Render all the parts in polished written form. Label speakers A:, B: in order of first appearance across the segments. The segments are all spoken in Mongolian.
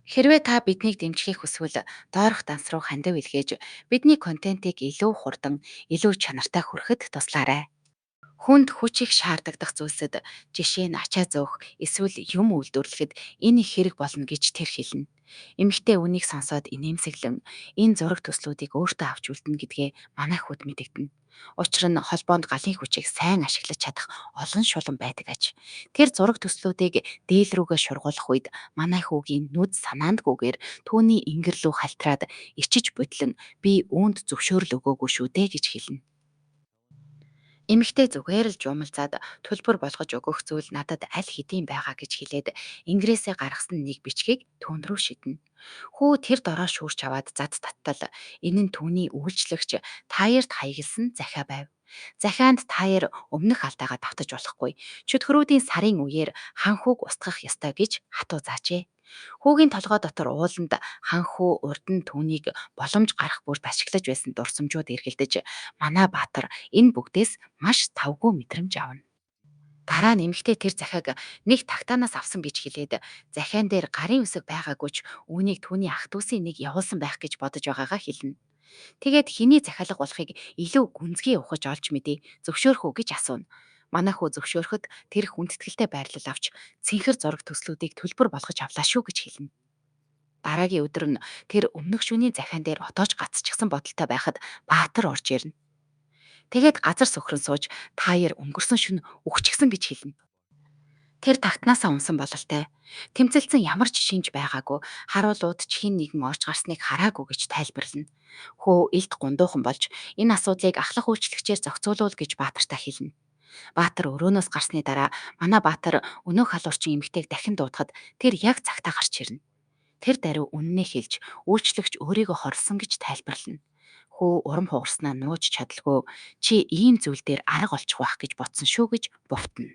A: Хэрвээ та биднийг дэмжихийг хүсвэл доорх данс руу хандив илгээж бидний контентыг илүү хурдан, илүү чанартай хүрэхэд туслаарай. Хүнд хүч их шаардагдах зүйлсэд жишээ нь ачаа зөөх эсвэл юм үйлдвэрлэхэд энэ их хэрэг болно гэж тэр хэлнэ. Эмэгтэй үнийг сонсоод инээмсэглэн энэ зураг төслүүдийг өөртөө авч үлдэнэ гэдгээ манай хүүд мэдэгдэнэ. Учир нь холбоонд галын хүчийг сайн ашиглаж чадах олон шулан байдаг аж. Тэр зураг төслүүдийг дээл рүүгээ шургуулах үед манай хүүгийн нүд санаандгүйгээр түүний ингэр лүү халтраад ичиж бодлон би үүнд зөвшөөрөл өгөөгүй шүү дээ гэж хэлнэ. Эмэгтэй зүгээр л жуумалцаад төлбөр болгож өгөх зүйл надад аль хэдийн байгаа гэж хэлээд ингрээсээ гаргасан нэг бичгийг түүн рүү шиднэ. Хүү тэр дороо шүүрч аваад зад таттал энэ нь түүний үйлчлэгч таярд хаягдсан захиа байв. Захианд таяр өмнөх алдаагаа давтаж болохгүй. Чөтгөрүүдийн сарын үеэр ханхууг устгах ёстой гэж хатуу заажээ. Хүүгийн толгой дотор ууланд ханхүү урд нь түүнийг боломж гарах бүрд ашиглаж байсан дурсамжууд эргэлдэж манай баатар энэ бүгдээс маш тавгүй мэдрэмж авна. Дараа нь эмэгтэй тэр захиаг нэг тагтаанаас авсан гэж хэлээд захиан дээр гарын үсэг байгаагүй ч үүнийг түүний ах дүүсийн нэг явуулсан байх гэж бодож байгаагаа хэлнэ. Тэгээд хэний захиалга болохыг илүү гүнзгий ухаж олж мэдээ зөвшөөрөх үү гэж асууна. Манай хүү зөвшөөрөхөд тэр хүндэтгэлтэй байрлал авч цэнхэр зураг төслүүдийг төлбөр болгож авлаа шүү гэж хэлнэ. Дараагийн өдөр нь тэр өмнөх шөнийн захиан дээр отоож гацчихсан бодолтой байхад Баатар орж ирнэ. Тэгээд газар сөхрөн сууж тааяр өнгөрсөн шөнө үхчихсэн гэж хэлнэ. Тэр тагтнаасаа унсан бололтой. Тэмцэлцэн ямар ч шинж байгаагүй харуулууд ч хин нэгэн орж гарсныг хараагүй гэж тайлбарлана. Хөө илт гундуухан болж энэ асуудлыг ахлах үйлчлэгчээр зохицуулуул гэж Баатартай хэлнэ. Баатар өрөөнөөс гарсны дараа манай Баатар өнөө халуурчин эмэгтэйг дахин дуудахад тэр яг цагтаа гарч ирнэ. Тэр даруй үннээ хэлж үйлчлэгч өөрийгөө хорсон гэж тайлбарлана. Хөө урам хугарснаа нууж чадалгүй чи ийм зүйл дээр арга олчих واخ гэж ботсон шүү гэж бовтно.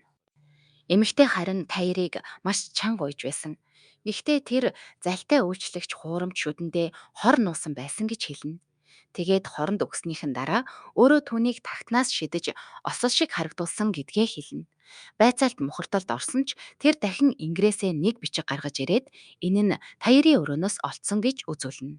A: Эмэгтэй харин таярыг маш чанга уйж байсан. Гэхдээ тэр залтай үйлчлэгч хуурамч шүдэндээ хор нуусан байсан гэж хэлнэ. Тэгээд хоронд өгснийхэн дараа өөрөө түүнийг тагтнаас шидэж осол шиг харагдуулсан гэдгээ хэлнэ. Байцаалт мухардалд орсон ч тэр дахин ингрээсээ нэг бичиг гаргаж ирээд энэ нь таярын өрөөнөөс олдсон гэж үзүүлнэ.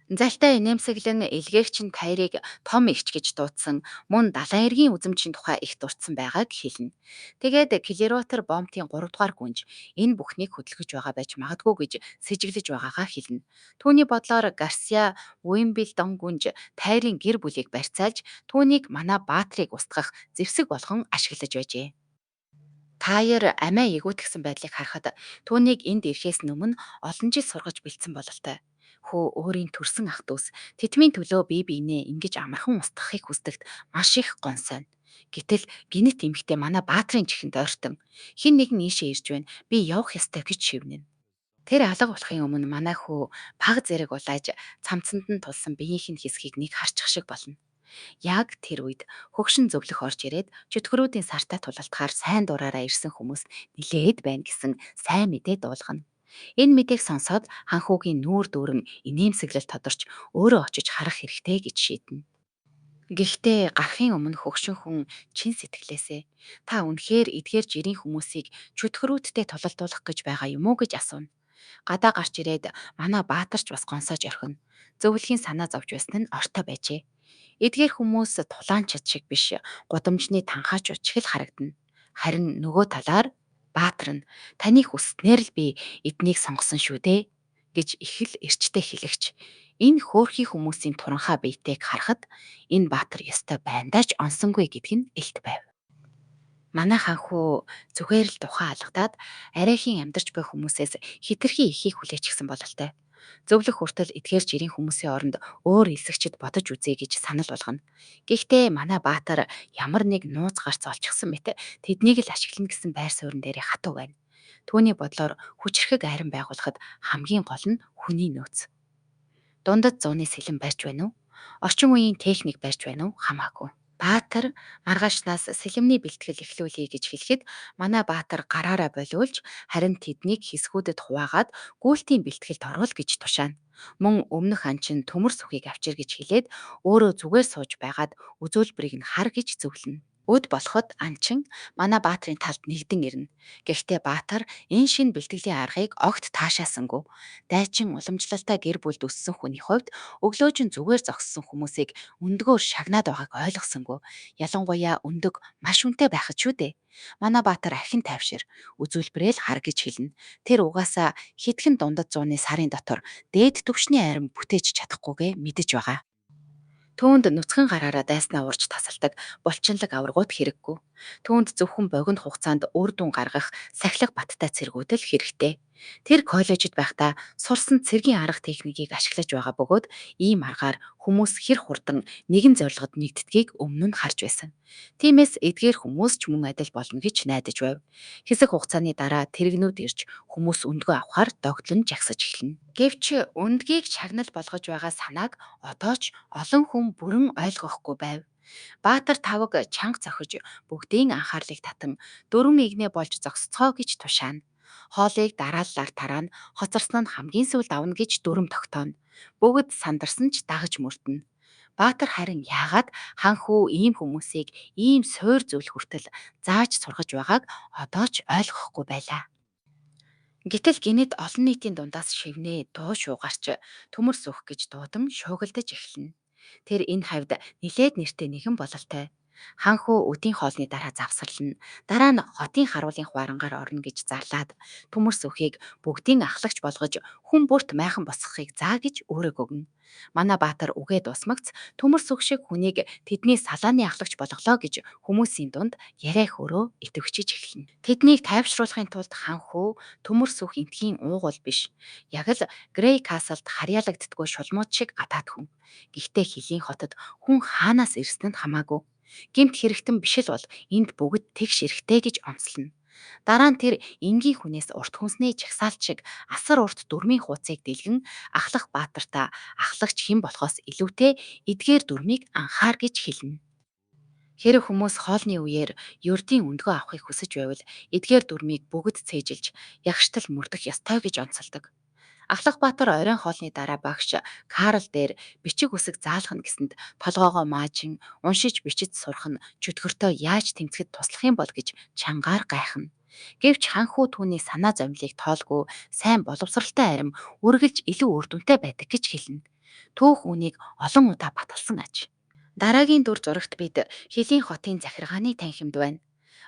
A: Залтай инээмсэглэн илгээгч нь таярыг том эгч гэж дуудсан мөн далайн эргийн үзэмжийн тухай их дурдсан байгааг хэлнэ. Тэгээд Клероватер бомтын 3 дугаар гүнж энэ бүхнийг хөдөлгөж байгаа байж магадгүй гэж сэжиглэж байгаагаа хэлнэ. Түүний бодлоор Гарсиа Уимбелдон гүнж тайрын гэр бүлийг барьцаалж түүнийг манай баатрийг устгах зэвсэг болгон ашиглаж байжээ. Таяр амиа эгүүтгсэн байдлыг харахад түүнийг энд ирэхээс өмнө олон жил сургаж бэлдсэн бололтой. Хөө өөрийн төрсөн ах дүүс тэтмийн төлөө бие биенээ ингэж амархан устгахыг хүсдэгт маш их гонсойно. Гэтэл гинэт эмхтэй манай баатрын чихэнд ойртон хин нэг нь ийшээ ирж байна. Би явах ёстой гэж шивнэ. Тэр алга болохын өмнө манай хүү баг зэрэг улааж цамцанд нь тулсан биеийнх нь хэсгийг нэг харчих шиг болно. Яг тэр үед хөгшин зөвлөх орж ирээд чөтгөрүүдийн сартай тулалтахаар сайн дураараа ирсэн хүмүүс нилээд байна гэсэн сайн мэдээ дуулгана. Энэ мэдээг сонсоод ханхуугийн нүүр дүүрэн инээмсэглэл тодорч өөрөө очиж харах хэрэгтэй гэж шийднэ. Гэхдээ гарахын өмнө хөгшин хүн чин сэтгэлээсээ та үнэхээр эдгээр жирийн хүмүүсийг чөтгөрүүдтэй тулалдуулах гэж байгаа юм уу гэж асууна. Гадаа гарч ирээд манай баатарч бас гонсоож орхино. Зөвлөхийн санаа зовж байсан нь ортой байжээ. Эдгээр хүмүүс тулаанчид шиг биш гудамжны танхаачууд шиг л харагдана. Харин нөгөө талаар Баатар нь таны хүснээр л би эднийг сонгосон шүү дээ гэж их л эрчтэй хэлэгч. Энэ хөөрхий хүмүүсийн туранхай биетэйг харахад энэ Баатар ёстой байндаач онсонгүй гэдг нь илт байв. Манай ханхүү зүгээр л тухайн алгадаад арайхийн амьдарч буй хүмүүсээс хитрхи ихийг хүлээчихсэн бололтой. Зөвлөх хүртэл эдгээр жирийн хүмүүсийн оронд өөр эсэгчд бодож үзье гэж санал болгоно. Гэхдээ манай Баатар ямар нэг нууц гарц олчихсан мэт тэднийг л ашиглана гэсэн байр суурин дээр хатуу байна. Түүний бодлоор хүчрхэг айран байгуулахад хамгийн гол нь хүний нөөц. Дундад зууны сэлэн барьж байна уу? Орчин үеийн техник барьж байна уу? Хамаагүй. Баатар маргаашнаас сэлэмний бэлтгэл эхлүүлье гэж хэлэхэд манай Баатар гараараа болиулж харин тэднийг хэсгүүдэд хуваагаад гүйлтийн бэлтгэлд оруул гэж тушаана. Мөн өмнөх анчин төмөр сүхийг авчир гэж хэлээд өөрөө зүгээр сууж байгаад үзүүлбэрийг нь хар гэж зөвлөнө. Өд болоход анчин манай баатрын талд нэгдэн ирнэ. Гэхдээ баатар энэ шин бэлтгэлийн аргыг огт таашаасангүй. Дайчин уламжлалтай гэр бүлд өссөн хүний хувьд өглөөж нь зүгээр зогссон хүмүүсийг өндгөөр шагнаад байгааг ойлгосонгүй. Ялангуяа өндөг маш үнэтэй байхад шүү дээ. Манай баатар ахин тайвшир үзүүлбэрэл хар гэж хэлнэ. Тэр угаасаа хитгэн дундад зууны сарын дотор дээд түвшний арим бүтээж чадахгүйгээ мэдэж байгаа. Түүнд нүцгэн гараараа дайснаа урж тасалдаг булчинлаг аваргууд хэрэггүй. Түүнд зөвхөн богино хугацаанд үр дүн гаргах сахилга баттай цэргүүд л хэрэгтэй. Тэр коллежид байхдаа сурсан цэргийн арга техникийг ашиглаж байгаа бөгөөд ийм аргаар хүмүүс хэр хурдан нэгэн зорилгод нэгддгийг өмнө нь харж байсан. Тиймээс эдгээр хүмүүс ч мөн адил болно гэж найдаж байв. Хэсэг хугацааны дараа тэрэгнүүд ирж хүмүүс өндгөө авахар догтлон жагсаж эхэлнэ. Гэвч өндгийг чагнал болгож байгаа санааг одоо ч олон хүн бүрэн ойлгохгүй байв. Баатар тавг чанга зохиж бүгдийн анхаарлыг татан дөрвөн игнэ болж зогсцоо гэж тушаана. Хоолыг дарааллаар тараана, хоцорсон нь хамгийн сүүлд авна гэж дүрм тогтооно. Бүгд сандарсан ч дагаж мөрдөнө. Баатар харин яагаад ханхүү ийм хүмүүсийг ийм суур зүйл хүртэл зааж сургаж байгааг одоо ч ойлгохгүй байлаа. Гэтэл гинэд олон нийтийн дундаас шивнээ дуу шуугарч төмөр сүх гэж дуудан шуугилдаж эхэлнэ. Тэр энэ хавьд нилээд нэртэй нэгэн бололтой. Ханхүү өдийн хоолны дараа завсарлана. Дараа нь хотын харуулын хуваарангаар орно гэж зарлаад төмөр сүхийг бүгдийн ахлагч болгож хүн бүрт майхан босгохыг заа гэж өөрөг өгнө. Манай баатар үгээ дусмагц төмөр сүх шиг хүнийг тэдний салааны ахлагч болголоо гэж хүмүүсийн дунд яриа хөрөө итгэвчиж эхэлнэ. Тэднийг тайвшруулахын тулд ханхүү төмөр сүх энтхийн уугуул биш. Яг л Грей Каслд харьяалагддаггүй шулмууд шиг гадаад хүн. Гэхдээ хилийн хотод хүн хаанаас ирсэн нь хамаагүй. Гэмт хэрэгтэн биш л бол энд бүгд тэгш эрэхтэй гэж онцлно. Дараа нь тэр энгийн хүнээс урт хүнсний чагсаалт шиг асар урт дүрмийн хууцыг дэлгэн ахлах баатартаа ахлагч хэн болохоос илүүтэй эдгээр дүрмийг анхаар гэж хэлнэ. Хэрэв хүмүүс хоолны үеэр ердийн өндгөө авахыг хүсэж байвал эдгээр дүрмийг бүгд цээжилж ягштал мөрдөх ёстой гэж онцолдог. Ахлах баатар оройн хоолны дараа багш Карл дээр бичиг үсэг заалах нь гэсэнд толгоогоо маажин уншиж бичиж сурах нь чөтгөртөө яаж тэмцэхэд туслах юм бол гэж чангаар гайхна. Гэвч ханхүү түүний санаа зовнилыг тоолгүй сайн боловсралтай арим үргэлж илүү үр дүнтэй байдаг гэж хэлнэ. Түүх үнийг олон удаа баталсан аж. Дараагийн дүр зурагт бид Хилийн хотын захиргааны танхимд байна.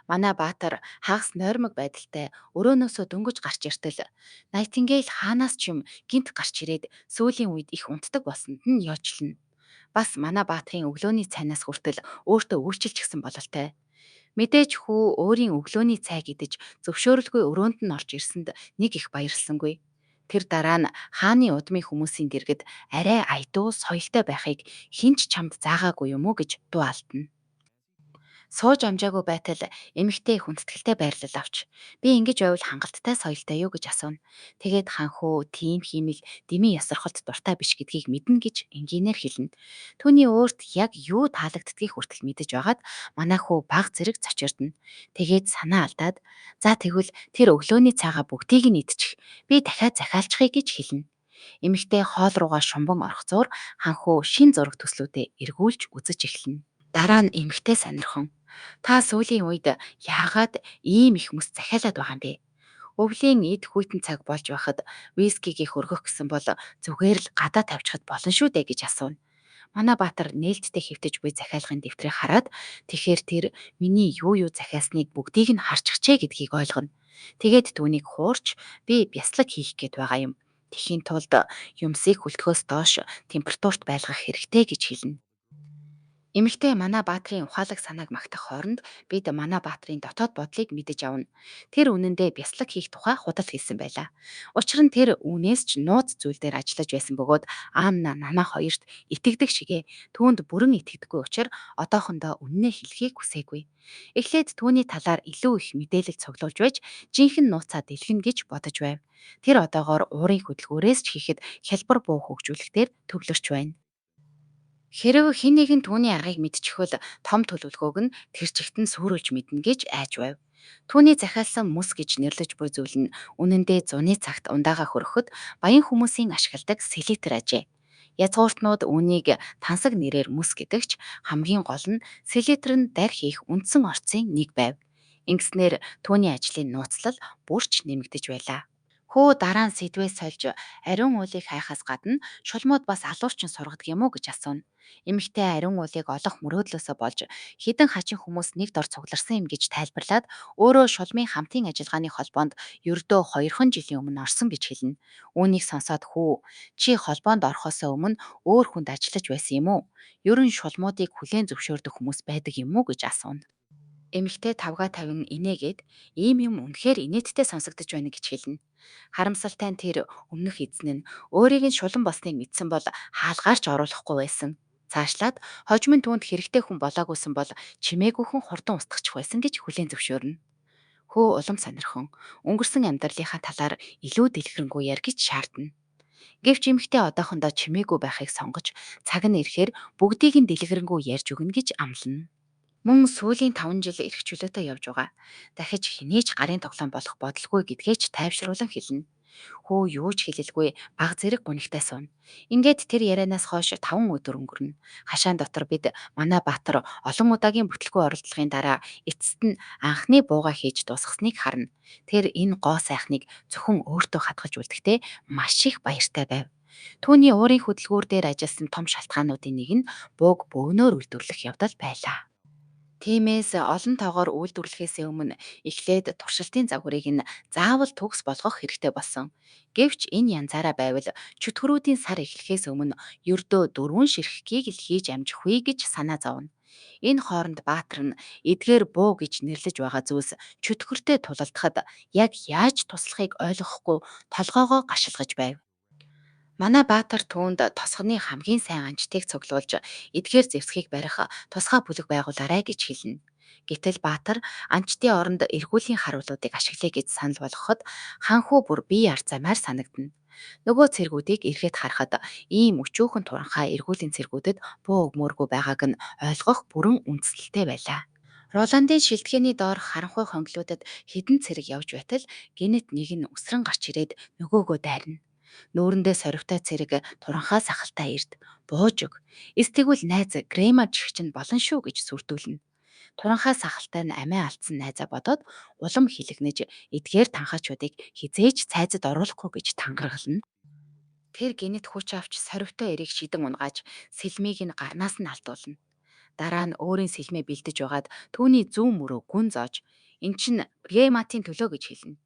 A: Манай баатар хагас нойрмог байдалтай өрөөнөөсөө дөнгөж гарч иртэл Найтингейл хаанаас ч юм гинт гарч ирээд сүүлийн үед их унтдаг болсонд нь ёжлно. Бас манай баатрын өглөөний цайнаас хүртэл өөртөө үйлчилж гисэн бололтой. Мэдээж хүү өөрийн өглөөний цай гэдэж зөвшөөрөлгүй өрөөнд нь орж ирсэнд нэг их баярлсангүй. Тэр дараа нь хааны удмын хүмүүсийн дэргэд арай айдуу соёлтой байхыг хинч чамд заагаагүй юм уу гэж дуу алдна. Сууж амжаагүй байтал эмэгтэй хүндэтгэлтэй байрлал авч би ингэж байвал хангалттай соёлтой юу гэж асууна. Тэгээд ханхүү тийм хиймэл дэмий ясархалт дуртай биш гэдгийг мэднэ гэж энгийнээр хэлнэ. Түүний өөрт яг юу таалагддгийг хүртэл мэдэж байгаад манай хүү баг зэрэг цочирдно. Тэгээд санаа алдаад за тэгвэл тэр өглөөний цайгаа бүгдийг нь идчих. Би дахиад захиалчихъя гэж хэлнэ. Эмэгтэй хоол руугаа шумбан орохцоор ханхүү шин зураг төслүүдэд эргүүлж үзэж эхэлнэ. Дараа нь эмэгтэй сонирхон. Та сүүлийн үед яагаад ийм их мэс захиалаад байгаа юм бэ? Өвлийн эд хүйтэн цаг болж байхад вискигийг хөргөх гэсэн бол зүгээр л гадаа тавьчихад болно шүү дээ гэж асууна. Манай баатар нээлттэй хэвтэж буй захиалгын дэвтрийг хараад тэгэхээр тэр миний юу захиалсныг бүгдийг нь харчихжээ гэдгийг ойлгоно. Тэгээд түүнийг хуурч би бяслаг хийх гээд байгаа юм. Тэхийн тулд юмсыг хүлтгэхөөс доош температурт байлгах хэрэгтэй гэж хэлнэ. Эмэгтэй манай баатрын ухаалаг санааг магтах хооронд бид манай баатрын дотоод бодлыг мэдэж авна. Тэр үнэндээ бяцлаг хийх тухай худал хэлсэн байлаа. Учир нь тэр үүнээс ч нууц зүйл дээр ажиллаж байсан бөгөөд аамна намаа хоёрт итгэдэг шигээ түүнд бүрэн итгэдэггүй учраас одоохондоо үннээ хэлхийг хүсээгүй. Эхлээд түүний талаар илүү их мэдээлэл цуглуулж байж жинхэнэ нууцаа дэлгэнэ гэж бодож байв. Тэр одоогоор уурын хөдөлгөөрөөс ч хийхэд хялбар буу хөгжүүлэхтэр төвлөрч байна. Хэрэв хэн нэгэн түүний аргыг мэдчихвэл том төлөвлөгөөг нь тэр чигтэн сүрүүлж мэднэ гэж айж байв. Түүний захиалсан мөс гэж нэрлэж буй зүйл нь үнэндээ зуны цагт ундаага хөрөхөд баян хүмүүсийн ашигладаг селитр ажээ. Язгууртнууд үүнийг тансаг нэрээр мөс гэдэгч хамгийн гол нь селитр нь дарь хийх үндсэн орцын нэг байв. Ингэснээр түүний ажлын нууцлал бүрч нэмэгдэж байлаа. Хөө дараа нь сэдвээ сольж ариун уулыг хайхаас гадна шулмууд бас алуурчин сургадаг юм уу гэж асууна. Эмэгтэй ариун уулыг олох мөрөөдлөөсөө болж хідэн хачин хүмүүс нэгд ор цугларсан юм гэж тайлбарлаад өөрөө шулмын хамтын ажиллагааны холбоонд ердөө 2хан жилийн өмнө орсон гэж хэлнэ. Үүнийг сонсоод хүү чи холбоонд орохоосоо өмнө өөр хүнд ажиллаж байсан юм уу? Ерөн шулмуудыг хүлээн зөвшөөрдөг хүмүүс байдаг юм уу гэж асууна. Эмэгтэй тавга тавин инээгээд ийм юм үнэхээр инээдтэй сонсогдож байна гэж хэлнэ. Харамсалтай нь тэр өмнөх эзэн нь өөрийг нь шулан болсныг мэдсэн бол хаалгаарч оруулахгүй байсан. Цаашлаад хожим нь түүнд хэрэгтэй хүн болоогүйсэн бол чимээгүйхэн хурдан устгачих байсан гэж хүлээн зөвшөөрнө. Хөө улам сонирхон өнгөрсөн амьдралынхаа талаар илүү дэлгэрэнгүй яар гэж шаардна. Гэвч эмэгтэй одоохондоо чимээгүй байхыг сонгож цаг нь ирэхээр бүгдийг нь дэлгэрэнгүй ярьж өгнө гэж амлана. Мөн сүүлийн 5 жил эрх чөлөөтэй явж байгаа. Дахиж хинээж гарын тоглоом болох бодолгүй гэдгээ ч тайвшруулан хэлнэ. Хөө юу ч хэлэлгүй баг зэрэг гунигтай сууна. Ингээд тэр ярианаас хойш 5 өдөр өнгөрнө. Хашаан дотор бид манай Баатар олон удаагийн бүтлгүй оролдлогын дараа эцэст нь анхны бууга хийж дуусгасныг харна. Тэр энэ гоо сайхныг зөвхөн өөртөө хадгалж үлдэхдээ маш их баяртай байв. Түүний уурын хөдөлгүүр дээр ажилласан том шалтгаануудын нэг нь бууг бөөнөр үйлдвэрлэх явдал байлаа. Тиймээс олон тоогоор үйлдвэрлэхээс өмнө эхлээд туршилтын загварыг нь заавал төгс болгох хэрэгтэй болсон. Гэвч энэ янзаараа байвал чөтгөрүүдийн сар эхлэхээс өмнө ердөө 4 ширхгийг л хийж амжих вэ гэж санаа зовно. Энэ хооронд Баатар нь эдгээр буу гэж нэрлэж байгаа зүйлс чөтгөртэй тулалдахад яг яаж туслахыг ойлгохгүй толгоогоо гашилгаж байв. Манай Баатар түүнд тосгоны хамгийн сайн анчтыг цуглуулж эдгээр зэвсгийг барих тусгай бүлэг байгуулаарай гэж хэлнэ. Гэтэл Баатар анчтын оронд эргүүлийн харуулуудыг ашиглая гэж санал болгоход ханхуу бүр бие арцамаар санагдана. Нөгөө цэргүүдийг эргээд харахад ийм өчүүхэн туранхай эргүүлийн цэргүүдэд буу өгмөөргүй байгааг нь ойлгох бүрэн үндэслэлтэй байлаа. Роландын шилтгэний доор харанхуй хонгилуудад хідэн цэрэг явж байтал гинэт нэг нь үсрэн гарч ирээд нөгөөгөө дайрна. Нүүрэндээ сорвитой цэрэг туранхаа сахалтай эрд бууж өг. Эс тэгвэл найз Грэма жигч нь болно шүү гэж сүрдүүлнэ. Туранхаа сахалтай нь амиа алдсан найзаа бодоод улам хилэгнэж эдгээр танхаачуудыг хизээж цайзад оруулахгүй гэж тангаргална. Тэр гинэт хүч авч сорвитой эрийг шидэн унгааж сэлмийг нь гарнаас нь алдуулна. Дараа нь өөрийн сэлмээ бэлдэж байгаад түүний зүүн мөрөө гүн зоож эн чин Грематийн төлөө гэж хэлнэ.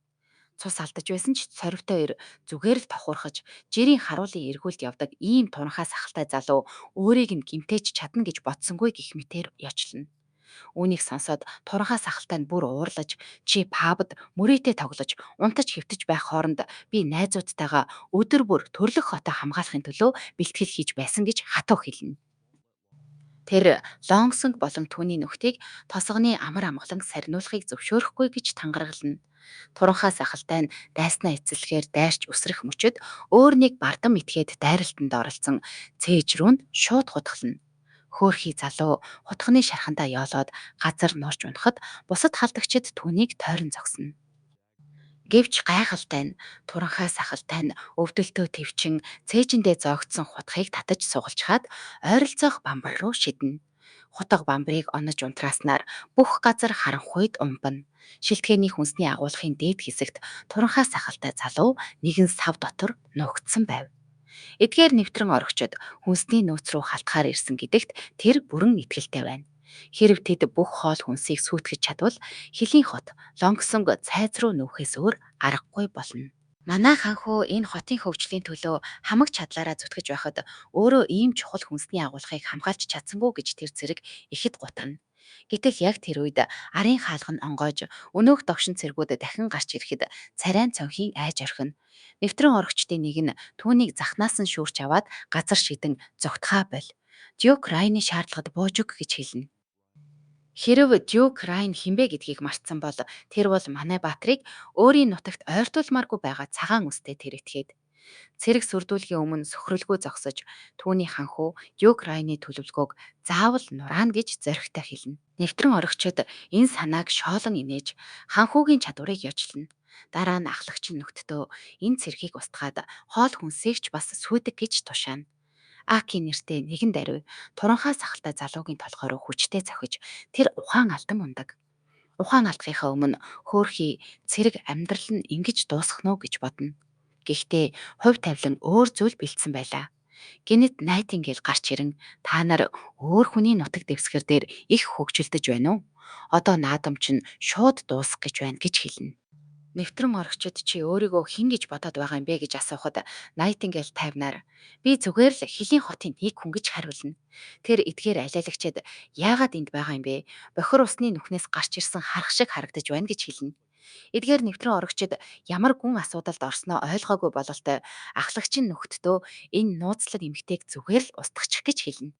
A: Цус алдаж байсан ч сорвитой ир зүгээр л тохуурхаж жирийн харуулын эргүүлд явдаг ийм туранхай сахалтай залуу өөрийг нь гимтээж чадна гэж бодсонгүй гих мэтэр ячлна. Үүнийг сонсоод туранхай сахалтай нь бүр уурлаж чи пабд мөрөөдөө тоглож унтаж хэвтэж байх хооронд би найзуудтайгаа өдөр бүр төрлөх хотоо хамгаалахын төлөө бэлтгэл хийж байсан гэж хатуу хэлнэ. Тэр Лонгсонг болон түүний нөхдийг тосгоны амар амгалан сарниулахыг зөвшөөрөхгүй гэж тангаргална. Туранхай сахалтай нь дайснаа эцэлэхээр дайрч өсрөх мөчөд өөр нэг бардам итгээд дайралтанд оролцсон цээж рүүнд шууд хутгална. Хөөхий залуу хутганы шархандаа ёолоод газар нурж унахад бусад халдагчид түүнийг тойрон зогсоно. Гэвч гайхалтай нь туранхай сахалтай нь өвдөлтөө твчин цээжиндээ зоогдсон хутгийг татаж сугалчхаад ойролцоох бамбар руу шиднэ. Хутга бамбарыг онож унтрааснаар бүх газар харанхуйд умбана. Шилтгэний хүнсний агуулгын дээд хэсэгт туранхай сахалтай залуу нэгэн сав дотор нуугдсан байв. Эдгээр нэвтрэн орогчид хүнсний нөөц рүү халтахаар ирсэн гэдэгт тэр бүрэн итгэлтэй байна. Хэрэв тэд бүх хоол хүнсийг сүйтгэж чадвал Хэлийн хот Лонгсонг цайз руу нүүхээс өөр аргагүй болно. Манай ханхуу энэ хотын хөгжлийн төлөө хамаг чадлаараа зүтгэж байхад өөрөө ийм чухал хүнсний агуулгыг хамгаалж чадсангүй гэж тэр зэрэг ихэд гутарна. Гэтэл яг тэр үед арын хаалга нь онгойж өнөөх догшин цэргүүд дахин гарч ирэхэд царайн цонхийн айж орхино. Нэвтрэн орогчдын нэг нь түүнийг захнаас нь шүүрч аваад газар шидэн зогтхаа боль. Дюк Райны шаардлагад бууж өг гэж хэлнэ. Хэрэв Дюк Райн хинбэ гэдгийг мартсан бол тэр бол манай Баатрыг өөрийн нутагт ойртуулмааргүй байгаа цагаан үстэй тэр этгээд. Цэрэг сүрдүүлгийн өмнө сөхрөлгөө зогсож түүний ханхуу Дюк Райны төлөвлөгөөг заавал нураана гэж зоригтой хэлнэ. Нэвтрэн орогчид энэ санааг шоолон инээж ханхуугийн чадварыг ёжлно. Дараа нь ахлагч нөхдөө энэ цэргийг устгаад хоол хүнсийг ч бас сүйдэг гэж тушаана. Аки нэртэй нэгэн даруй туранхай сахалтай залуугийн толгой руу хүчтэй зохиж тэр ухаан алдан ундаг. Ухаан алдахынхаа өмнө хөөхий цэрэг амьдрал нь ингэж дуусах нь уу гэж бодно. Гэхдээ хувь тавилан өөр зүйл бэлдсэн байлаа. Гэнэт Найтингейл гарч ирэн та нар өөр хүний нутаг дэвсгэр дээр их хөгжилдөж байна уу? Одоо наадам чинь шууд дуусах гэж байна гэж хэлнэ. Нэвтрэн орогчид чи өөрийгөө хэн гэж бодоод байгаа юм бэ гэж асуухад Найтингейл тайвнаар би зүгээр л хөлийн хотын нэг хүн гэж хариулна. Тэр эдгээр алиалагчид яагаад энд байгаа юм бэ? Бохир усны нүхнээс гарч ирсэн харах шиг харагдаж байна гэж хэлнэ. Эдгээр нэвтрэн орогчид ямар гүн асуудалд орсноо ойлгоогүй бололтой ахлагчин нөхдөө энэ нууцлаг эмгтэйг зүгээр л устгачих гэж хэлнэ.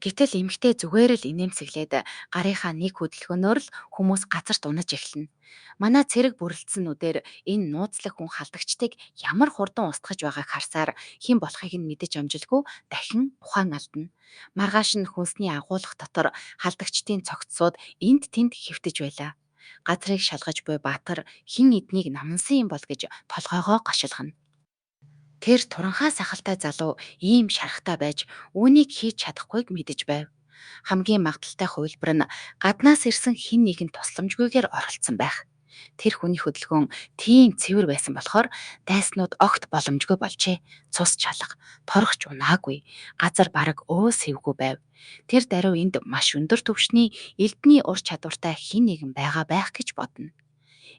A: Гэтэл эмэгтэй зүгээр л инээмсэглээд гарынхаа нэг хөдөлгөөнөөр л хүмүүс газарт унаж эхэлнэ. Манай цэрэг бүрэлдсэн нүдээр энэ нууцлах хүн халдагчдыг ямар хурдан устгаж байгааг харсаар хэн болохыг нь мэдэж амжилгүй дахин ухаан алдна. Маргааш нь хүнсний агуулга дотор халдагчдын цогцсууд энд тэнд хэвтэж байлаа. Газрыг шалгаж буй Баатар хэн эднийг намнсан юм бол гэж толгойгоо гошилгоно. Тэр туранхай сахалтай залуу ийм шарахтай байж үүнийг хийж чадахгүйг мэдэж байв. Хамгийн магадaltaй хувилбар нь гаднаас ирсэн хэн нэгэн тусламжгүйгээр оролцсон байх. Тэр хүний хөдөлгөөн тийм цэвэр байсан болохоор дайснууд огт боломжгүй болжээ. Цус чалга, торгч унаагүй, газар бараг өө сэвгүй байв. Тэр даруй энд маш өндөр түвшний элдний ур чадвартай хэн нэгэн байгаа байх гэж бодно.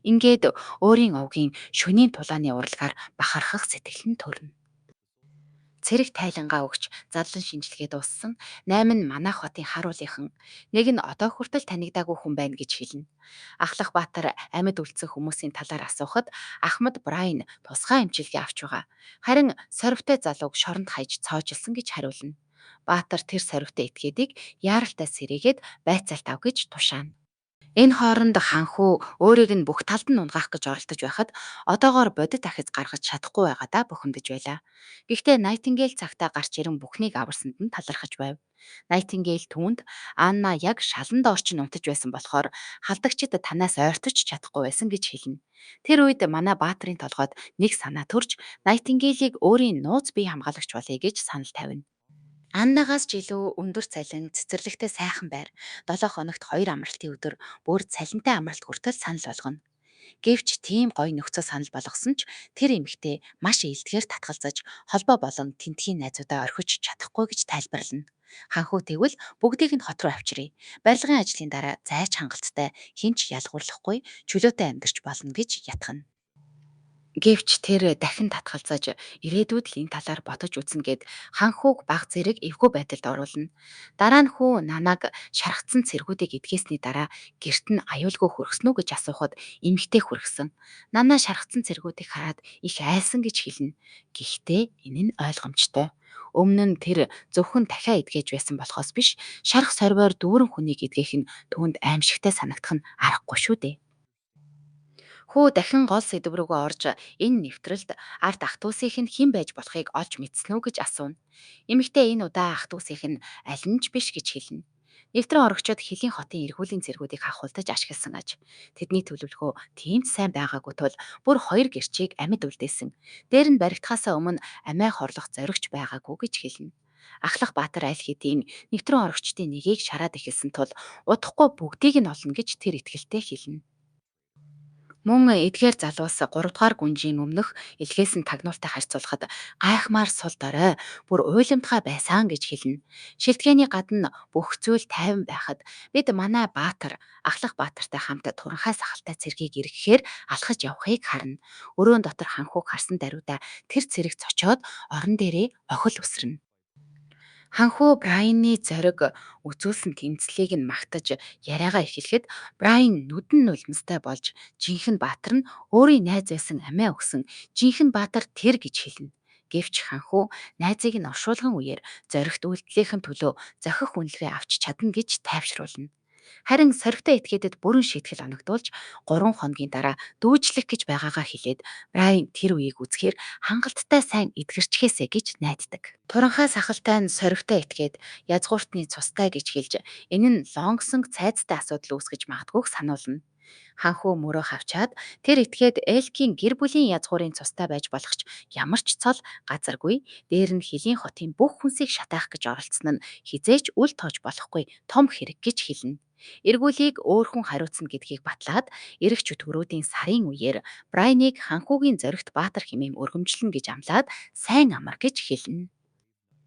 A: Ингээд өөрийн овгийн шөнийн тулааны урлагаар бахархах сэтгэл нь төрнө. Цэрэг тайлангаа өгч задлан шинжилгээ дууссан 8 нь манайх хотын харуулынхан, нэг нь одоо хүртэл танигдаагүй хүн байна гэж хэлнэ. Ахлах Баатар амьд үлдсэн хүмүүсийн талаар асуухад Ахмад Брайн тусгай эмчилгээ авч байгаа. Харин сорвтой залууг шоронд хаяж цоожилсан гэж хариулна. Баатар тэр сорвтой этгээдийг яаралтай сэрээгээд байцаалт ав гэж тушаана. Энэ хооронд ханхүү өөрийг нь бүх талд нь унгаах гэж оролдож байхад одоогоор бодит ахиц гаргаж чадахгүй байгаадаа бухимдаж байлаа. Гэхдээ Найтингейл цагтаа гарч ирэн бүхнийг аварсанд нь талархаж байв. Найтингейл түүнд Анна яг шалан доор чинь унтаж байсан болохоор халдагчид танаас ойртож чадахгүй байсан гэж хэлнэ. Тэр үед манай Баатрын толгойд нэг санаа төрж Найтингейлийг өөрийн нууц бие хамгаалагч болъё гэж санал тавина. Аннагаас ч илүү өндөр цалин, цэцэрлэгтэй сайхан байр, 7 хоногт 2 амралтын өдөр, бүр цалинтай амралт хүртэл санал болгоно. Гэвч тийм гоё нөхцөл санал болгосон ч тэр эмэгтэй маш илтгэр татгалзаж холбоо болон тентхийн найзуудаа орхиж чадахгүй гэж тайлбарлана. Ханхүү тэгвэл бүгдийг нь хот руу авчиръя. Барилгын ажлын дараа зайч хангалттай хинч ялгуурлахгүй чөлөөтэй амьдарч болно гэж ятгана. Гэвч тэр дахин татгалзаж ирээдүйд л энэ талаар бодож үзнэ гэд ханхууг баг зэрэг эвгүй байдалд оруулна. Дараа нь хүү намайг шархацсан цэргүүдийг эдгээсний дараа гэрт нь аюулгүй хүрхсэн үү гэж асуухад эмгтэй хүрхсэн. Нанаа шархацсан цэргүүдийг хараад их айсан гэж хэлнэ. Гэхдээ энэ нь ойлгомжтой. Өмнө нь тэр зөвхөн дахиа эдгэж байсан болохоос биш, шарх сорвоор дүүрэн хүнийг эдгэх нь түүнд аимшигтай санагдах нь аргагүй шүү дээ. Хүү дахин гол сэдв рүүгээ орж энэ нэвтрэлд арт ах トゥ усийнх нь хэн байж болохыг олж мэдсэн үү гэж асууна. Эмэгтэй энэ удаа ах トゥ усийнх нь аль нь ч биш гэж хэлнэ. Нэвтрэн орогчид хөлийн хотын эргүүлийн цэргүүдийг хахуулдаж ашигласан аж. Тэдний төлөвлөгөө тийм ч сайн байгаагүй тул бүр 2 гэрчийг амьд үлдээсэн. Дээр нь баригдахаасаа өмнө амиа хорлох зоригч байгаагүй гэж хэлнэ. Ахлах Баатар аль хэдийн нэвтрэн орогчдын нэгийг шараад эхэлсэн тул удахгүй бүгдийг нь олно гэж тэр итгэлтэй хэлнэ. Мөн эдгээр залуус 3 дугаар гүнжийн өмнөх илгээсэн тагнуултай харьцуулахад гайхмаар сул дорой бүр уйламтгай байсан гэж хэлнэ. Шилтгэний гадна бүх зүйл тайван байхад бид манай Баатар, Ахлах Баатартай хамт туранхай сахалтай цэргийг эргэхээр алхаж явахыг харна. Өрөөнд дотор ханхууг харсан даруйда тэр цэрэг цочоод орон дээрээ охил үсрэнэ. Ханхүү Брайны зориг үзүүлсэн тэмцлийг нь магтаж яриагаа эхлэхэд Брайн нүдэн нулимстай болж жинхэнэ Баатар нь өөрийн найз байсан амиа өгсөн жинхэнэ Баатар тэр гэж хэлнэ. Гэвч ханхүү найзыг нь оршуулган үеэр зоригт үйлдэлийнхэн төлөө зохих үнэлгээ авч чадна гэж тайвшруулна. Харин соригтой этгээдэд бүрэн шийтгэл оногдуулж 3 хоногийн дараа дүүжлэх гэж байгаагаа хэлээд Брайн тэр үеийг үзэхээр хангалттай сайн эдгэрчхээсэ гэж найддаг. Туранхай сахалтай нь соригтой этгээд язгууртны цустай гэж хэлж энэ нь лонгсонг цайзтай асуудал үүсгэж магадгүйг сануулна. Ханхүү мөрөө хавчаад тэр этгээд Элкийн гэр бүлийн язгуурын цустай байж болох ч ямар ч цол газаргүй, дээр нь хөлийн хотын бүх хүнсийг шатаах гэж оролцсон нь хизээч үл тоож болохгүй том хэрэг гэж хэлнэ. Эргүүлийг өөр хүн хариуцна гэдгийг батлаад эрэх чөтгөрүүдийн сарын үеэр Брайныг ханхүүгийн зоригт баатар хэмээн өргөмжлөн гэж амлаад сайн амар гэж хэлнэ.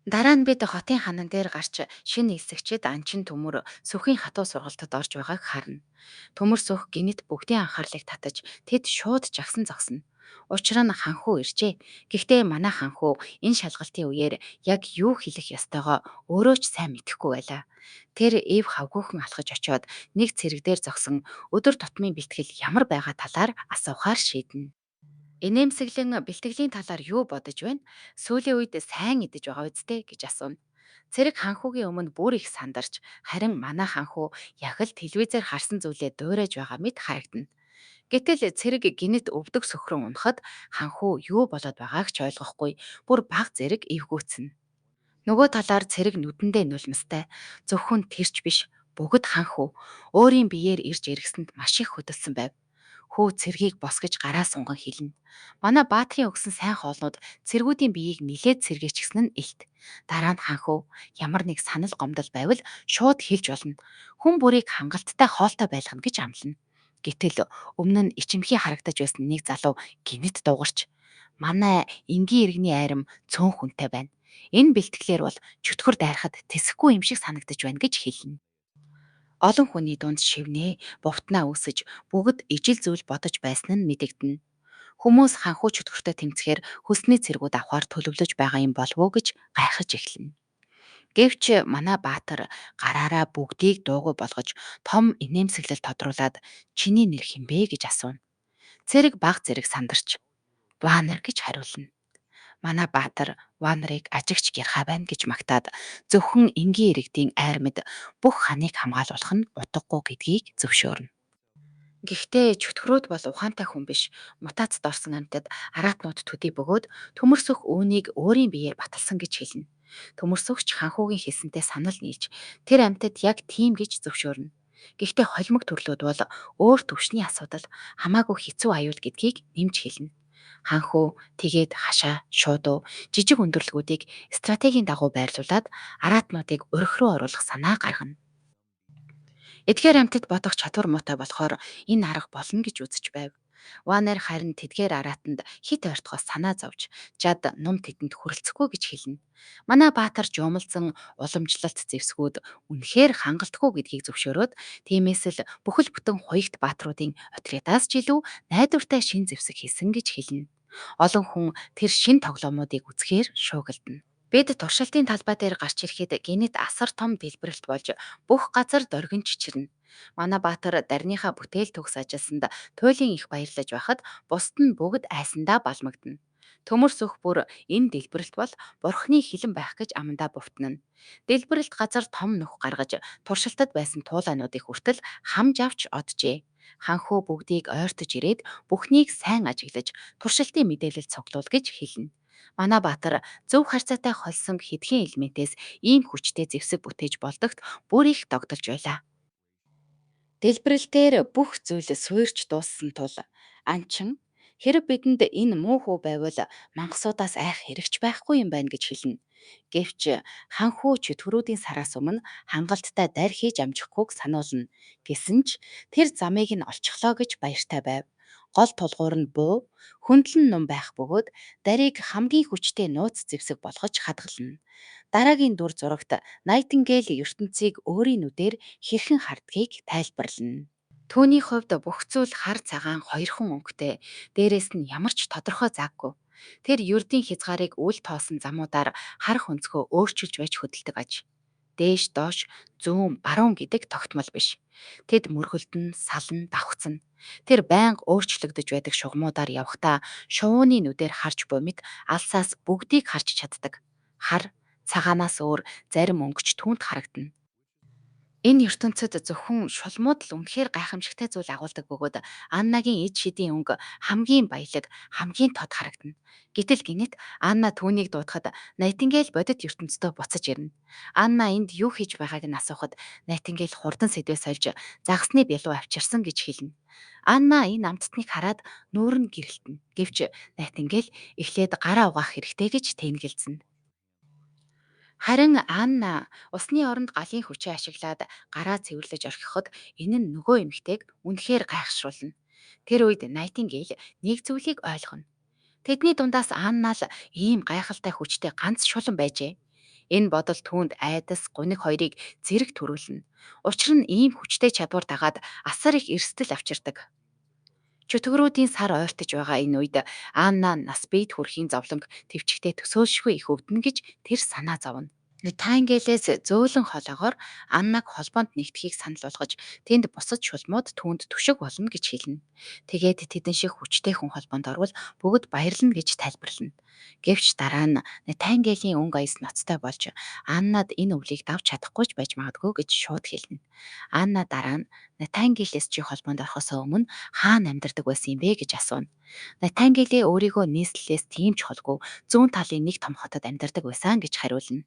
A: Дараа нь бид хотын ханан дээр гарч шинэ нисэгчэд анчин төмөр сүхийн хатуу сургалтад орж байгааг харна. Төмөр сүх гинэт бүгдийн анхаарлыг татаж тэд шууд жагсан зогсно. Учир нь ханхүү иржээ. Гэхдээ манай ханхүү энэ шалгалтын үеэр яг юу хэлэх ёстойгоо өөрөө ч сайн мэдэхгүй байлаа. Тэр эв хавгүйхэн алхаж очиод нэг цэрэг дээр зогсон өдөр тутмын бэлтгэл ямар байгаа талаар асуухаар шийднэ. Инээмсэглэн бэлтгэлийн талаар юу бодож байна? Сүүлийн үед сайн идэж байгаа үсттэй гэж асууна. Цэрэг ханхуугийн өмнө бүр их сандарч, харин манай ханхуу яг л телевизээр харсан зүйлээ дуурайж байгаа мэт харагдана. Гэтэл цэрэг гинэт өвдөг сөхрөн унахад ханхуу юу болоод байгааг ч ойлгохгүй, бүр баг зэрэг эвгүүцнэ. Нөгөө талаар цэрэг нүдэндээ нулимстай. Зөвхөн тэрч биш, бүгд ханхүү өөрийн биеэр ирж эргэсэнд маш их хөдөлсөн байв. Хүү цэргийг босгож гараа сунган хэлнэ. Манай баатрын өгсөн сайн хоолнууд цэргүүдийн биеийг нилээд сэргээчихсэн нь илт. Дараа нь ханхүү ямар нэг санал гомдол байвал шууд хэлж болно. Хүн бүрийг хангалттай хоолтой байлгана гэж амлана. Гэтэл өмнө нь ичимхий харагдаж байсан нэг залуу гинэт дуугарч манай энгийн иргэний айрам цөөн хүнтэй байна. Энэ бэлтгэлээр бол чөтгөр дайрахад тэсэхгүй юм шиг санагдаж байна гэж хэлнэ. Олон хүний дунд шивнээ, бувтнаа үүсэж бүгд ижил зүйл бодож байсан нь мэдэгдэнэ. Хүмүүс ханхуу чөтгөртэй тэмцэхээр хүсний цэргүүд авахар төлөвлөж байгаа юм болов уу гэж гайхаж эхэлнэ. Гэвч манай баатар гараараа бүгдийг дуугүй болгож том инээмсэглэл тодруулаад чиний нэр хинбэ гэж асууна. Цэрэг баг зэрэг сандарч Ванер гэж хариулна. Манай баатар Ванерыг ажигч гярхай байна гэж магтаад зөвхөн энгийн иргэдийн айр мэд бүх ханыг хамгаалуулах нь утгагүй гэдгийг зөвшөөрнө. Гэхдээ чөтгөрүүд бол ухаантай хүн биш. Мутацид орсон амьтад араатнууд төдий бөгөөд төмөрсөх үүнийг өөрийн биеэр баталсан гэж хэлнэ. Төмөрсөгч ханхуугийн хэлсэнтэй санал нийлж тэр амьтад яг тийм гэж зөвшөөрнө. Гэхдээ холимог төрлүүд бол өөр төвшний асуудал хамаагүй хэцүү аюул гэдгийг нэмж хэлнэ. Ханхүү тэгээд хашаа, шуудуу, жижиг өндөрлгүүдийг стратегийн дагуу байрлуулад араатнуудыг өрх рүү оруулах санаа гаргана. Эдгээр амьтад бодох чадвар муутай болохоор энэ арга болно гэж үзэж байв. Ванер харин тэдгээр араатанд хит ойртохоос санаа зовж, жад нум тэдэнд хүрэлцэхгүй гэж хэлнэ. Манай баатар жуумалзан уламжлалт зэвсгүүд үнэхээр хангалтгүй гэдгийг зөвшөөрөөд тиймээс л бүхэл бүтэн хуягт баатруудын отрядаас ч илүү найдвартай шин зэвсэг хийсэн гэж хэлнэ. Олон хүн тэр шин тоглоомуудыг үзэхээр шуугилдана. Бид туршилтын талбай дээр гарч ирэхэд гинэт асар том дэлбэрэлт болж бүх газар дөргин чичирнэ. Манай баатар дарныхаа бүтээл төгс ажилсанд туйлын их баярлаж байхад бусд нь бүгд айсандаа балмагдана. Төмөр сүх бүр энэ дэлбэрэлт бол бурхны хилэн байх гэж амандаа бувтнана. Дэлбэрэлт газар том нүх гаргаж туршилтад байсан туулайнуудыг хүртэл хамж авч оджээ. Ханхүү бүгдийг ойртож ирээд бүхнийг сайн ажиглаж туршилтын мэдээлэл цуглуул гэж хэлнэ. Манай баатар зөв харьцаатай холсон хэдхэн элементээс ийм хүчтэй зэвсэг бүтээж болдогт бүр их догдолж байлаа. Дэлбэрэлтээр бүх зүйл суурьж дууссан тул анчин хэрэв бидэнд энэ муу хүү байвал мангасуудаас айх хэрэгч байхгүй юм байна гэж хэлнэ. Гэвч ханхүү чөтгөрүүдийн сараас өмнө хангалттай дарь хийж амжихгүйг сануулна. Гэсэн ч тэр замыг нь олчихлоо гэж баяртай байв. Гол тулгуур нь буу, хөндлөн ном байх бөгөөд дарийг хамгийн хүчтэй нууц зэвсэг болгож хадгална. Дараагийн дүр зурагт Найтингейл ертөнцийг өөрийн нүдээр хэрхэн хардгийг тайлбарлана. Түүний хувьд бүх зүйл хар цагаан хоёрхан өнгөтэй. Дээрээс нь ямар ч тодорхой зааггүй. Тэр ердийн хязгаарыг үл тоосон замуудаар хар хөнцгөө өөрчилж байж хөдөлдөг аж. Дээш доош зүүн баруун гэдэг тогтмол биш. Тэд мөргөлдөн, сална, давхцна. Тэр байнга өөрчлөгдөж байдаг шугамудаар явхдаа шувууны нүдээр харж буй мэд алсаас бүгдийг харж чаддаг. Хар, цагаанаас өөр зарим өнгөч түүнд харагдана. Энэ ертөнцид зөвхөн шулмууд л үнэхээр гайхамшигтай зүйл агуулдаг бөгөөд Аннагийн эд шидийн өнгө хамгийн баялаг, хамгийн тод харагдана. Гэтэл гинэт Анна түүнийг дуудахад Найтингейл бодит ертөнцөө буцаж ирнэ. Анна энд юу хийж байгааг нь асуухад Найтингейл хурдан сэдвээ сольж загасны бялуу авчирсан гэж хэлнэ. Анна энэ амттныг хараад нүүр нь гэрэлтэнэ. Гэвч Найтингейл эхлээд гараа угаах хэрэгтэй гэж тэнэгэлзэнэ. Харин Анна усны оронд галын хүчээ ашиглаад гараа цэвэрлэж орхиход энэ нь нөгөө эмэгтэйг үнэхээр гайхшруулна. Тэр үед Найтингейл нэг зүйлийг ойлгоно. Тэдний дундаас Анна л ийм гайхалтай хүчтэй ганц шулан байжээ. Энэ бодол түүнд айдас, гуниг хоёрыг зэрэг төрүүлнэ. Учир нь ийм хүчтэй чадвар дагаад асар их эрсдэл авчирдаг. Чөтгөрүүдийн сар ойртож байгаа энэ үед Анна нас бийд хүрхийн зовлонг төвчгтээ төсөөлшгүй их өвдөн гэж тэр санаа зовно. Тангелээс зөөлөн хологоор Аннаг холбоонд нэгдэхийг санал болгож тэнд бусад шулмууд түүнд түшиг болно гэж хэлнэ. Тэгээд тэдэн шиг хүчтэй хүн холбоонд орвол бүгд баярлна гэж тайлбарлана. Гэвч дараа нь Тангелийн өнгө аяс ноцтой болж Аннад энэ өвлийг давж чадахгүй ч байж магадгүй гэж шууд хэлнэ. Анна дараа нь Натангелээс чи холбоонд орохоос өмнө хаана амьдардаг байсан юм бэ гэж асууна. Натангелээ өөрийгөө нийслэлээс тийм ч холгүй зүүн талын нэг том хотод амьдардаг байсан гэж хариулна.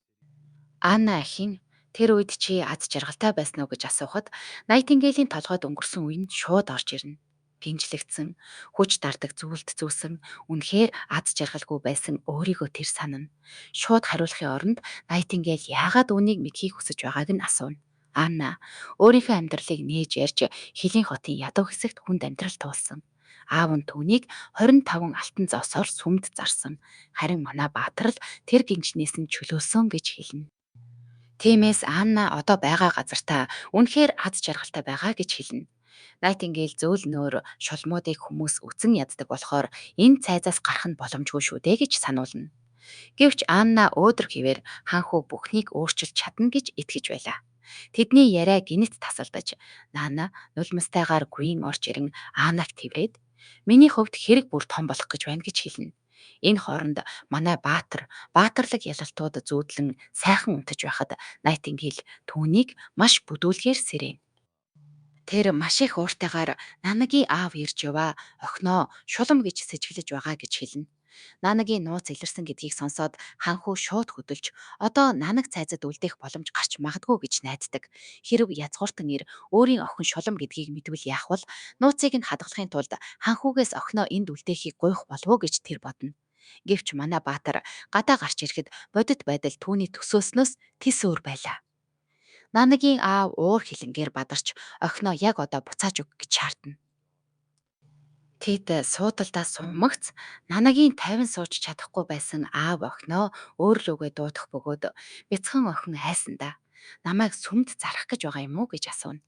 A: Анна ахин тэр үед чи аз жаргалтай байсан уу гэж асуухад Найтингелийн толгойд өнгөрсөн үе нь шууд орж ирнэ. Гинжлэгдсэн, хүч дардаг зүйлд зүүсэн, үнэхээр аз жаргалгүй байсан өөрийгөө тэр санана. Шууд хариулахын оронд Найтингейл яагаад үүнийг мэдхийг хүсэж байгааг нь асууна. Анна өөрийнхөө амьдралыг нээж ярьж Хилийн хотын ядуу хэсэгт хүнд амьдрал туулсан. Аав нь түүнийг 25 алтан зоосоор сүмд зарсан. Харин манай Баатар л тэр гинжнээс нь чөлөөлсөн гэж хэлнэ. Тиймээс Анна одоо байгаа газартаа үнэхээр аз жаргалтай байгаа гэж хэлнэ. Найтингейл зөөл нөөр шулмуудыг хүмүүс үцэн яддаг болохоор энэ цайзаас гарах нь боломжгүй шүү дээ гэж сануулна. Гэвч Анна өөдрөг хിവэр ханху бүхнийг өөрчилж чадна гэж итгэж байлаа. Тэдний яриа гинэт тасалдаж Наана нулимстайгаар гүйн орж ирэн Аннаг тврээд миний хувьд хэрэг бүр том болох гэж байна гэж хэлнэ. Энэ хооронд манай Баатарлаг ялалтууд зүүдлэн сайхан унтаж байхад Найтингейл түүнийг маш бүдүүлгээр сэрээ. Тэр маш их ууртайгаар Нанагийн аав ирж яваа охиноо шулам гэж сэжиглэж байгаа гэж хэлнэ. Нанагийн нууц илэрсэн гэдгийг сонсоод ханхүү шууд хөдөлж одоо Нанаг цайзад үлдэх боломж гарч магадгүй гэж найддаг. Хэрв язгууртан ир өөрийн охин шулам гэдгийг мэдвэл яах вэ? Нууцыг нь хадгалахын тулд ханхүүгээс охиноо энд үлдээхийг гуйх болов уу гэж тэр бодно. Гэвч манай Баатар гадаа гарч ирэхэд бодит байдал түүний төсөөснөөс тис өөр байлаа. Нанагийн аав уур хилэнгээр бадарч охиноо яг одоо буцааж өг гэж шаардна. Тэд суудалдаа сумагц Нанагийн 50 сууж чадахгүй байсан аав охиноо өөр лүгээ дуудах бөгөөд бяцхан охин хайсандаа намайг сүмд зарах гэж байгаа юм уу гэж асууна.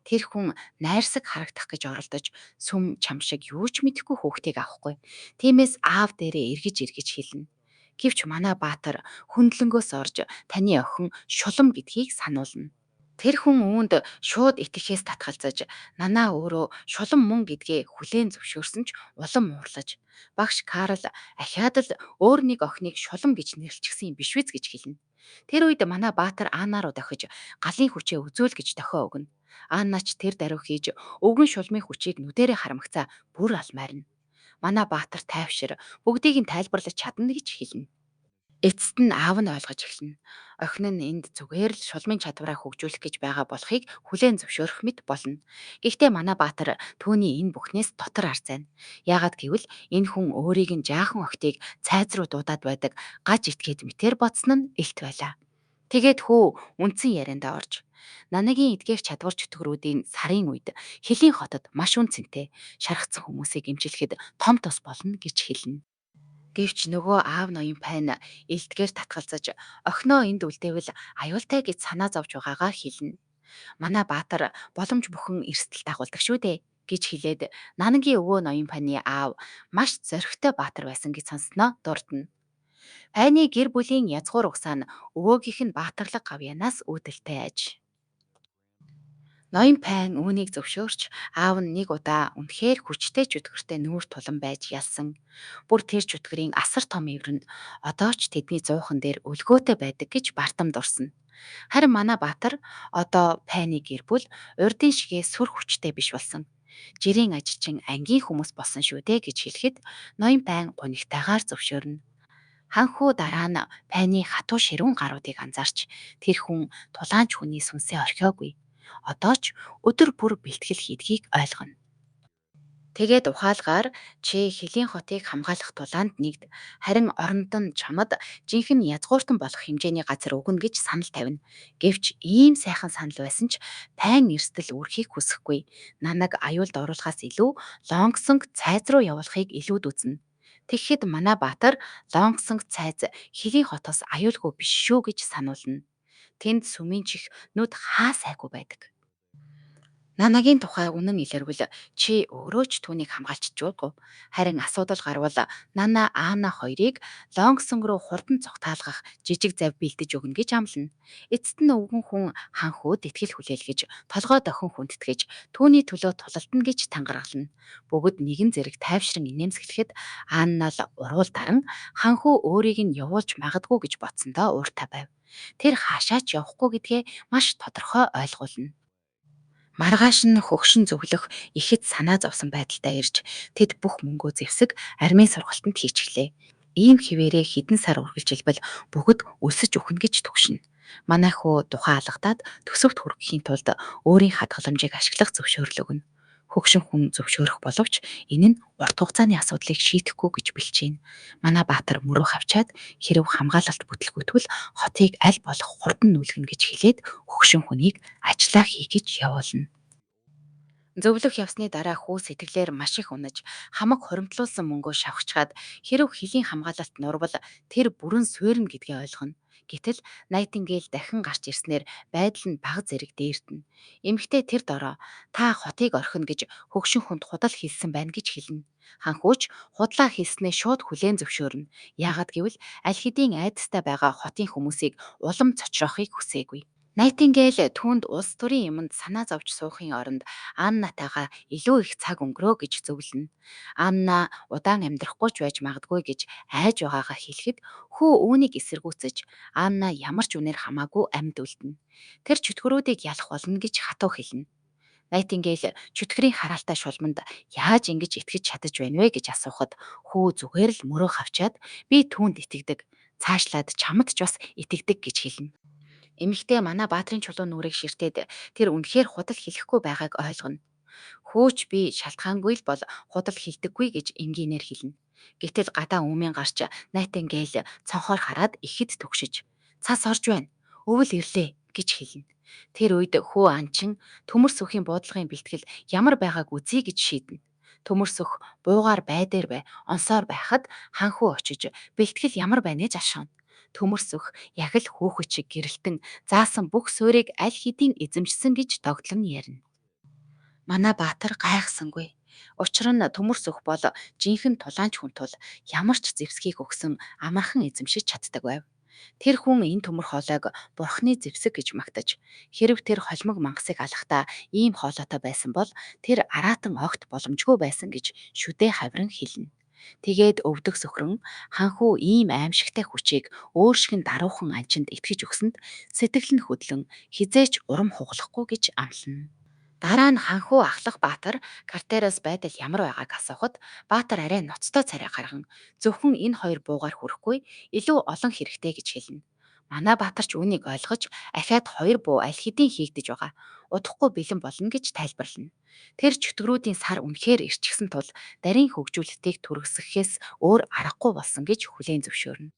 A: Тэр хүн найрсаг харагдах гэж оролдож сүм чам шиг юу ч мэдэхгүй хүүхдийг авахгүй. Тиймээс аав дээрээ эргэж хэлнэ. Гэвч манай Баатар хөндлөнгөөс орж таны охин шулам гэдгийг сануулна. Тэр хүн үүнд шууд итгэхээс татгалзаж нанаа өөрөө шулан мөн гэдгээ хүлээн зөвшөөрсөн ч улам уурлаж багш Карл ахиад л өөр нэг охиныг шулам гэж нэрлчихсэн юм биш үү гэж хэлнэ. Тэр үед манай Баатар Аннаруу дахиж галын хүчээ үзүүл гэж дохио өгнө. Аннач тэр даруй хийж өвгөн шулмын хүчийг нүдэрээ харамгацаа бүр алмаарна. Манай Баатар тайвшир бүгдийг нь тайлбарлаж чадна гэж хэлнэ. Эцэст нь аав нь ойлгож эхэлнэ. Охин нь энд зүгээр л шулмын чадвараа хөгжүүлэх гэж байгаа болохыг хүлээн зөвшөөрөх мэт болно. Гэхдээ манай Баатар түүний энэ бүхнээс дотор харцайна. Яагаад гэвэл энэ хүн өөрийг нь жаахан охтыг цайз руу дуудаад байдаг гаж итгээд мэтэр бодсон нь илт байлаа. Тэгээд хүү үндсэн яриандаа орж Нанагийн эдгэх чадвар чөтгөрүүдийн сарын үед Хилийн хотод маш үнцэнтэй шархсан хүмүүсийг имжлэхэд том тос болно гэж хэлнэ. Гэвч нөгөө аав ноён пайн элдгээр татгалзаж охиноо энд үлдээвэл аюултай гэж санаа зовж байгаагаа хэлнэ. Манай Баатар боломж бүхэн эрсдэл дагуулдаг шүү дээ гэж хэлээд Нанагийн өвөө ноён паны аав маш зоригтой Баатар байсан гэж сонссноо дурдна. Пайны гэр бүлийн язгуур угсаа нь өвөөгийнх нь Баатарлаг гавьянаас үүдэлтэй аж. Ноён пайн үүнийг зөвшөөрч аав нь нэг удаа үнэхээр хүчтэй чөтгөртэй нүүр тулан байж ялсан. Бүр тэр чөтгөрийн асар том ивэр нь одоо ч тэдний зуухан дээр өлгөөтэй байдаг гэж бартам дурсна. Харин манай Баатар одоо Пайны гэр бүл урдын шигээ сүр хүчтэй биш болсон. Жирийн ажилчин ангийн хүмүүс болсон шүү дээ гэж хэлэхэд ноён Пайн гунигтайгаар зөвшөөрнө. Ханхүү дараа нь Пайны хатуу ширүүн гаруудыг анзаарч тэр хүн тулаанч хүний сүнсээ орхиогүй. Одоо ч өдөр бүр бэлтгэл хийдгийг ойлгоно. Тэгээд ухаалгаар чи Хэлийн хотыг хамгаалах тулаанд нэгд, харин оронд нь чамд жинхэнэ язгууртан болох хэмжээний газар өгнө гэж санал тавина. Гэвч ийм сайхан санал байсан ч Пайн эрсдэл үрхийг хүсэхгүй. Нанаг аюулд оруулахаас илүү Лонгсонг цайз руу явуулахыг илүүд үзнэ. Тэгэхэд манай Баатар Лонгсонг цайз Хэлийн хотоос аюулгүй биш шүү гэж сануулна. Тэнд сүмийн чих нүд хаа сайгүй байдаг. Нанагийн тухай үнэн илэрвэл чи өөрөө ч түүнийг хамгаалж чадгүй. Харин асуудал гарвал Нана Аана хоёрыг Лонгсон руу хурдан цогтаалгах жижиг зав бэлдэж өгнө гэж амлана. Эцэст нь өвгөн хүн ханхууд итгэл хүлээлгэж, толгой дохин хүндэтгэж, түүний төлөө тулалдана гэж тангаргална. Бүгд нэгэн зэрэг тайвшран инээмсэглэхэд Аана л уруул даран ханхуу өөрийг нь явуулж магадгүй гэж бодсондоо ууртай байв. Тэр хаашаач явахгүй гэдгээ маш тодорхой ойлгуулна. Маргааш нь хөгшин зөвлөх ихэд санаа зовсон байдалтай ирж тэд бүх мөнгөө зэвсэг армийн сургалтанд хийчихлээ. Ийм хിവэрээ хэдэн сар үргэлжилбэл бүгд өсөж үхнэ гэж түгшинэ. Манай хүү тухайн алгадаад төсөвт хүрэхийн тулд өөрийн хадгаламжийг ашиглах зөвшөөрөл өгнө. Хөгшин хүн зөвшөөрөх боловч энэ нь урт хугацааны асуудлыг шийдэхгүй гэж бэлчээн. Манай Баатар мөрөө хавчаад хэрв хамгаалалт бүтлгүйтвэл хотыг аль болох хурдан нүүлгэнэ гэж хэлээд хөгшин хүнийг ажиллаа хийгэж явуулна. Зөвлөх явсны дараа хүү сэтгэлээр маш их унаж хамаг хоримтлуулсан мөнгөө шавхчаад хэрв хөлийн хамгаалалт нурвал тэр бүрэн суурна гэдгээ ойлгоно. Гэтэл Найтингейл дахин гарч ирснээр байдал нь бага зэрэг дээртэнэ. Эмэгтэй тэр дорой та хотыг орхино гэж хөгшин хүнд худал хэлсэн байна гэж хэлнэ. Ханхууч худлаа хэлснээ шууд хүлээн зөвшөөрнө. Яагад гэвэл аль хэдийн айдастай байгаа хотын хүмүүсийг улам цочроохыг хүсээгүй. Найтингейл түүнд улс төрийн юмд санаа зовж суухын оронд Аннатайгаа илүү их цаг өнгөрөө гэж зөвлөнө. Анна удаан амьдрахгүй ч байж магадгүй гэж айж байгаагаа хэлэхэд хүү үүнийг эсэргүүцэж Анна ямар ч үнээр хамаагүй амьд үлдэнэ. Тэр чөтгөрүүдийг ялах болно гэж хатуу хэлнэ. Найтингейл чөтгөрийн хараалтай шулманд яаж ингэж итгэж чадаж байна вэ гэж асуухад хүү зүгээр л мөрөө хавчаад би түүнд итгэдэг. Цаашлаад чамд ч бас итгэдэг гэж хэлнэ. Эмэгтэй манай Баатрин чулуун нүрийг ширтээд тэр үнэхээр худал хэлэхгүй байгааг ойлгоно. Хөөч би шалтгаангүй л бол худал хэлдэггүй гэж энгийнээр хэлнэ. Гэтэл гадаа үмэн гарч Найтингейл цонхоор хараад ихэд төгшөж цас орж байна. Өвөл ирлээ гэж хэлнэ. Тэр үед хөө анчин төмөр сүхийн буудлагын бэлтгэл ямар байгааг үзье гэж шийднэ. Төмөр сүх буугаар байдэр бай, онсоор байхад ханхуу очиж бэлтгэл ямар байна гэж ашигна. Төмөрсөх яг л хөөхөч шиг гэрэлтэн заасан бүх суурийг аль хэдийн эзэмшсэн гэж догтлон ярина. Манай Баатар гайхсангүй. Учир нь төмөрсөх бол жинхэнэ тулаанч хүн тул ямар ч зэвсгийг өгсөн амархан эзэмшиж чаддаг байв. Тэр хүн энэ төмөр хоолойг бурхны зэвсэг гэж магтаж, хэрв тэр холимог мангасыг алахдаа ийм хоолойтой байсан бол тэр араатан огт боломжгүй байсан гэж шүдээ хавран хэлнэ. Тэгээд өвдөг сөхрөн ханхүү ийм аимшигтай хүчийг өөр шиг даруухан анчинд итгэж өгсөнд сэтгэл нь хөдлөн хизээч урам хугалахгүй гэж амлана. Дараа нь ханхүү ахлах Баатар Картераас байдал ямар байгааг асуухад Баатар арай ноцтой царай гарган зөвхөн энэ хоёр буугаар хүрэхгүй илүү олон хэрэгтэй гэж хэлнэ. Манай Баатар ч үүнийг ойлгож ахаад хоёр буу аль хэдийн хийгдэж байгаа. Удахгүй бэлэн болно гэж тайлбарлана. Тэр чөтгөрүүдийн сар үнэхээр ирчихсэн тул дарийн хөгжүүлэлтийг түргэсгэхээс өөр аргагүй болсон гэж хүлээн зөвшөөрнө.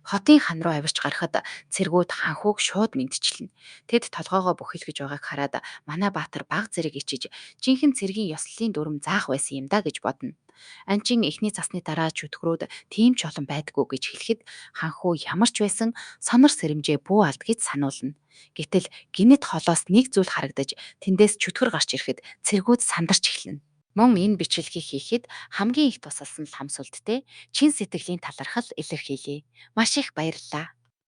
A: Хотын хан руу авирч гарахад цэргүүд ханхууг шууд мэдчихлээ. Тэд толгоогоо бүхэлгэж байгааг хараад манай Баатар баг зэрэг ичиж жинхэнэ цэргийн ёслолын дүрм заах байсан юм да гэж бодно. Анчин эхний цасны дараа чөтгөрүүд тийм ч олон байдгүй гэж хэлэхэд ханхуу ямар ч байсан сонор сэрэмжээ бүү алд гэж сануулна. Гэтэл гинэт холоос нэг зүйл харагдаж тэндээс чөтгөр гарч ирэхэд цэргүүд сандарч эхэлнэ. Мөн энэ бичлэгийг хийхэд хамгийн их тусалсан ламс үлдтэй чин сэтгэлийн талархал илэрхийлье. Маш их баярлалаа.